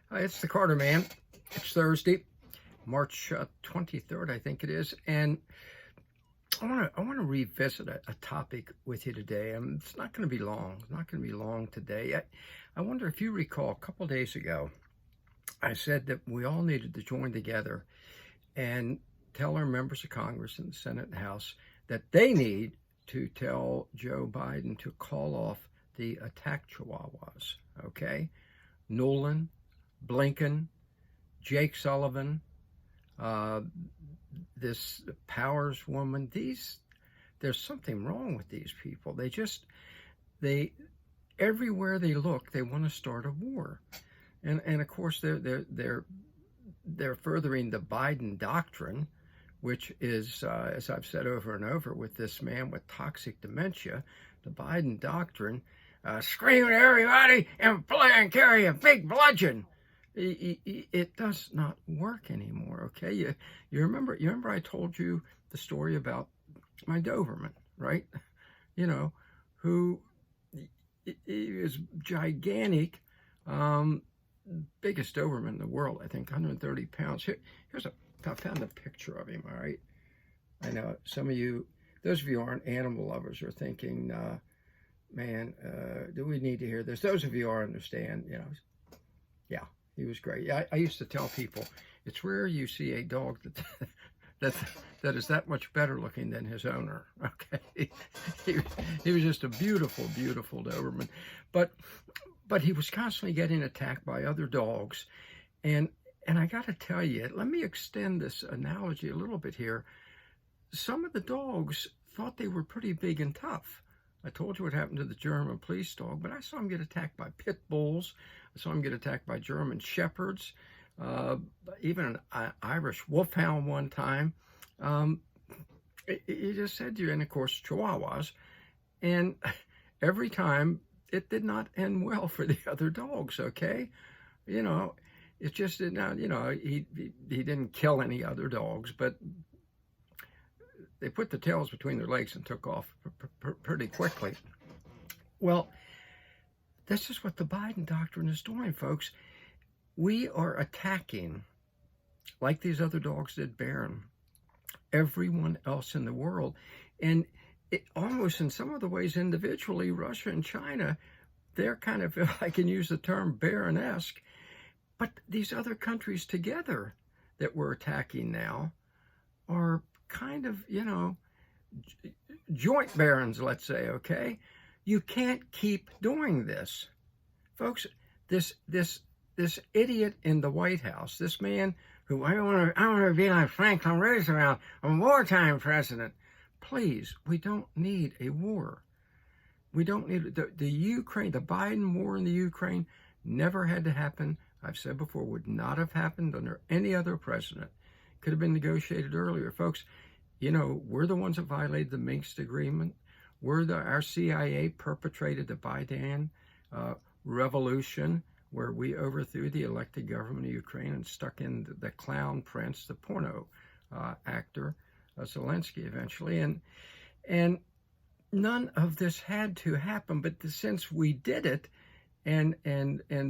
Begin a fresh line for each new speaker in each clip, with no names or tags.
Hi, it's the Carter Man. It's Thursday, March 23rd, I think it is, and I want to revisit a topic with you today. It's not going to be long. It's not going to be long today. I wonder if you recall a couple days ago, I said that we all needed to join together and tell our members of Congress and the Senate and House that they need to tell Joe Biden to call off the attack chihuahuas. Okay, Nolan, Blinken, Jake Sullivan, uh, this Powers woman. There's something wrong with these people. They everywhere they look, they want to start a war, and of course they're furthering the Biden doctrine, which is, as I've said over and over, with this man with toxic dementia, the Biden doctrine, scream at everybody and play and carry a big bludgeon. It does not work anymore. Okay, you remember I told you the story about my Doberman, right? You know, who he is gigantic, biggest Doberman in the world, I think, 130 pounds. I found a picture of him. All right, I know some of you, those of you who aren't animal lovers, are thinking, man, do we need to hear this? Those of you who understand, yeah. He was great. Yeah, I used to tell people it's rare you see a dog that is that much better looking than his owner. Okay, he was just a beautiful, beautiful Doberman, but he was constantly getting attacked by other dogs, and I got to tell you, let me extend this analogy a little bit here. Some of the dogs thought they were pretty big and tough. I told you what happened to the German police dog, but I saw him get attacked by pit bulls. I saw him get attacked by German shepherds, even an Irish wolfhound one time. He just said to you, and of course, chihuahuas. And every time, it did not end well for the other dogs, okay? It just did not, he didn't kill any other dogs, but they put the tails between their legs and took off pretty quickly. Well, this is what the Biden doctrine is doing, folks. We are attacking, like these other dogs did Barron, everyone else in the world. And almost in some of the ways individually, Russia and China, they're kind of, if I can use the term, Barron-esque. But these other countries together that we're attacking now are kind of, joint barons, let's say, okay? You can't keep doing this. Folks, this idiot in the White House, this man who, I want to be like Franklin Roosevelt, a wartime president. Please, we don't need a war. We don't need the Ukraine, the Biden war in the Ukraine never had to happen. I've said before, would not have happened under any other president. Could have been negotiated earlier. Folks, we're the ones that violated the Minsk agreement. Our CIA perpetrated the Biden revolution, where we overthrew the elected government of Ukraine and stuck in the clown prince, the porno actor, Zelensky eventually. And none of this had to happen, but since we did it, and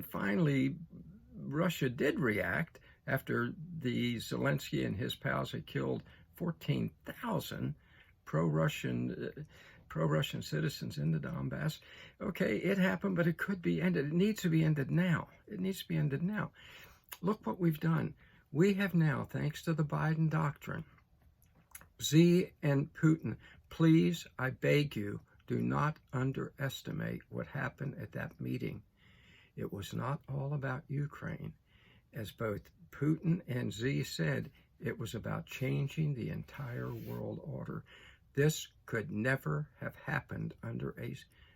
finally Russia did react after the Zelensky and his pals had killed 14,000 pro-Russian citizens in the Donbass. Okay, it happened, but it could be ended. It needs to be ended now. It needs to be ended now. Look what we've done. We have now, thanks to the Biden doctrine, Xi and Putin, please, I beg you, do not underestimate what happened at that meeting. It was not all about Ukraine. As both Putin and Xi said, it was about changing the entire world order. This could never have happened under a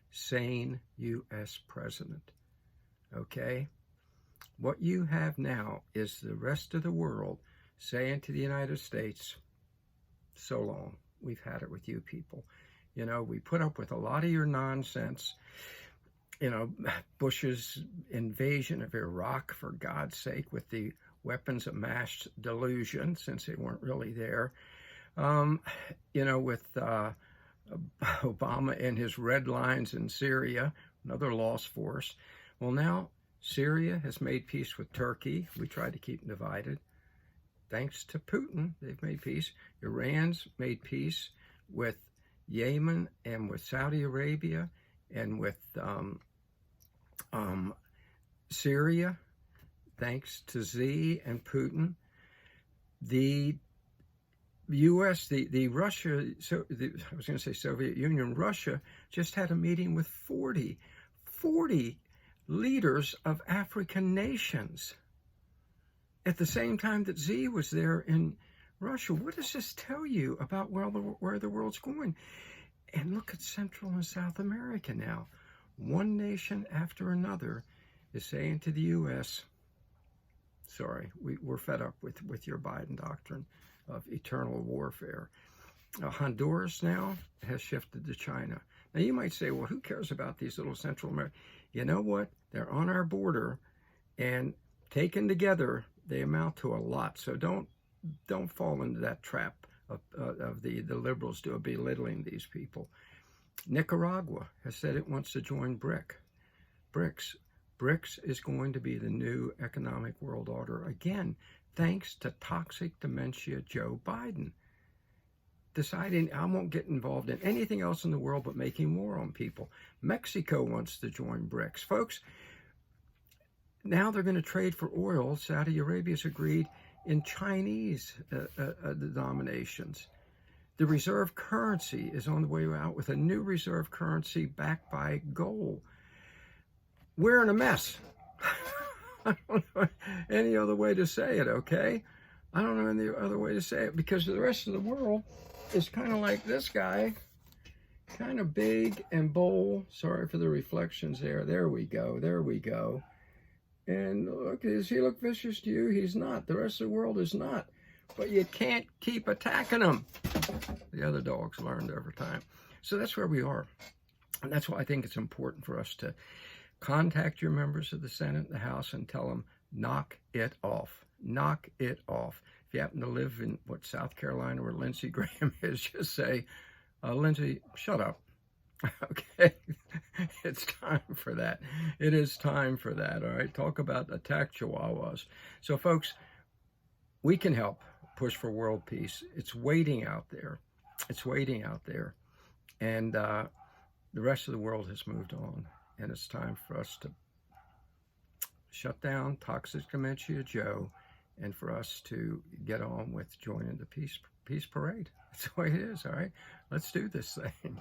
sane U.S. president. Okay? What you have now is the rest of the world saying to the United States, so long, we've had it with you people. We put up with a lot of your nonsense. Bush's invasion of Iraq, for God's sake, with the weapons of mass delusion, since they weren't really there. With Obama and his red lines in Syria, another lost force. Well, now Syria has made peace with Turkey. We tried to keep them divided. Thanks to Putin, they've made peace. Iran's made peace with Yemen and with Saudi Arabia and with Syria, thanks to Xi and Putin. The U.S., the Russia, I was going to say Soviet Union, Russia just had a meeting with 40 leaders of African nations at the same time that Xi was there in Russia. What does this tell you about where the world's going? And look at Central and South America now. One nation after another is saying to the U.S., sorry, we're fed up with your Biden doctrine of eternal warfare. Honduras now has shifted to China. Now you might say, well, who cares about these little Central America? You know what? They're on our border, and taken together, they amount to a lot. So don't fall into that trap of the liberals belittling these people. Nicaragua has said it wants to join BRICS. BRICS is going to be the new economic world order again, thanks to toxic dementia Joe Biden, deciding I won't get involved in anything else in the world but making war on people. Mexico wants to join BRICS. Folks, now they're going to trade for oil. Saudi Arabia's agreed in Chinese denominations. The reserve currency is on the way out with a new reserve currency backed by gold. We're in a mess. I don't know any other way to say it, okay? I don't know any other way to say it, because the rest of the world is kind of like this guy, kind of big and bold. Sorry for the reflections there. There we go. There we go. And look, does he look vicious to you? He's not. The rest of the world is not. But you can't keep attacking him. The other dogs learned over time. So that's where we are. And that's why I think it's important for us to contact your members of the Senate and the House and tell them, knock it off. Knock it off. If you happen to live in, South Carolina, where Lindsey Graham is, just say, Lindsey, shut up. Okay? It's time for that. It is time for that, all right? Talk about attack chihuahuas. So, folks, we can help push for world peace. It's waiting out there. It's waiting out there. And the rest of the world has moved on. And it's time for us to shut down toxic dementia Joe, and for us to get on with joining the peace parade. That's the way it is, all right? Let's do this thing.